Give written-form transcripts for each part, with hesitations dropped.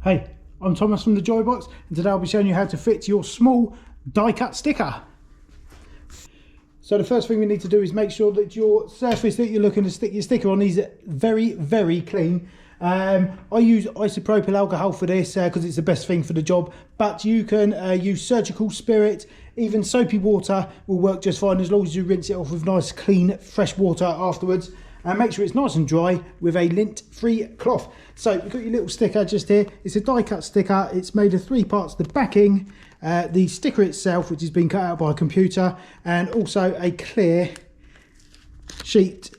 Hey, I'm Thomas from the Joy Box, and today I'll be showing you how to fit your small die cut sticker. So the first thing we need to do is make sure that your surface that you're looking to stick your sticker on is very, very clean. I use isopropyl alcohol for this because it's the best thing for the job, but you can use surgical spirit. Even soapy water will work just fine as long as you rinse it off with nice clean fresh water afterwards. And make sure it's nice and dry with a lint-free cloth. So you've got your little sticker just here. It's a die cut sticker. It's made of 3 parts: the backing, the sticker itself, which has been cut out by a computer, and also a clear sheet,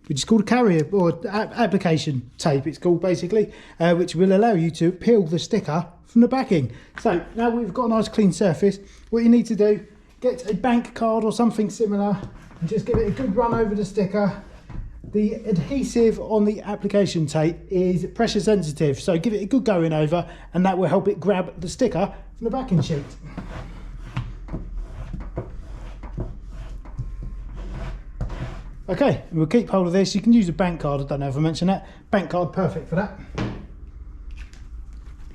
which is called a carrier or application tape, it's called basically, which will allow you to peel the sticker from the backing. So now we've got a nice clean surface, what you need to do, get a bank card or something similar and just give it a good run over the sticker. The adhesive on the application tape is pressure sensitive, so give it a good going over and that will help it grab the sticker from the backing sheet. Okay, we'll keep hold of this. You can use a bank card, I don't know if I mentioned that. Bank card, perfect for that.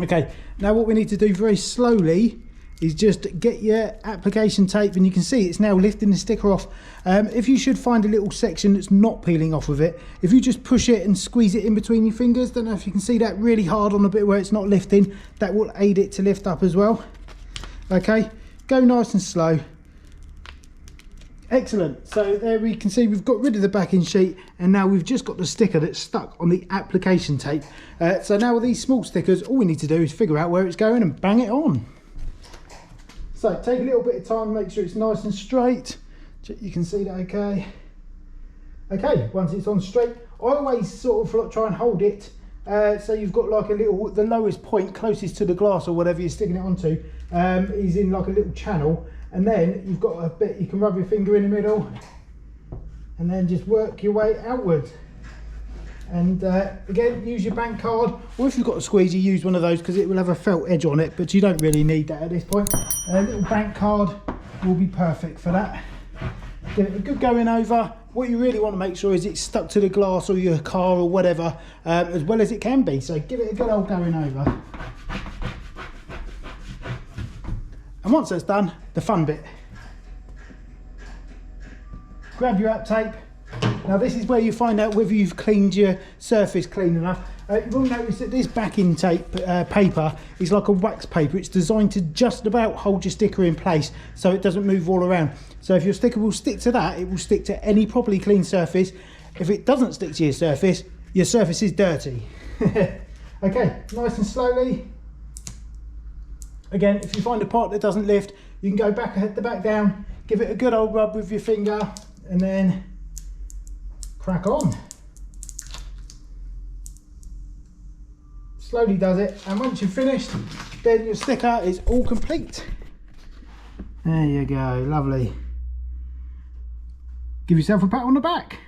Okay, now what we need to do very slowly is just get your application tape, and you can see it's now lifting the sticker off. If you should find a little section that's not peeling off with it, if you just push it and squeeze it in between your fingers, don't know if you can see that really hard on the bit where it's not lifting, that will aid it to lift up as well. Okay, go nice and slow. Excellent. So there we can see we've got rid of the backing sheet, and now we've just got the sticker that's stuck on the application tape. So now with these small stickers, all we need to do is figure out where it's going and bang it on. So take a little bit of time, make sure it's nice and straight. You can see that okay. Okay, once it's on straight, I always sort of try and hold it so you've got like a little, the lowest point closest to the glass or whatever you're sticking it onto is in like a little channel, and then you've got a bit, you can rub your finger in the middle and then just work your way outwards. And again, use your bank card, or if you've got a squeegee, use one of those because it will have a felt edge on it, but you don't really need that at this point. A little bank card will be perfect for that. Give it a good going over. What you really want to make sure is it's stuck to the glass or your car or whatever, as well as it can be. So give it a good old going over. And once that's done, the fun bit. Grab your app tape. Now this is where you find out whether you've cleaned your surface clean enough. You will notice that this backing tape paper is like a wax paper. It's designed to just about hold your sticker in place so it doesn't move all around. So if your sticker will stick to that, it will stick to any properly clean surface. If it doesn't stick to your surface is dirty. Okay, nice and slowly. Again, if you find a part that doesn't lift, you can go back down, give it a good old rub with your finger, and then crack on. Slowly does it, and once you've finished, then your sticker is all complete. There you go, lovely. Give yourself a pat on the back.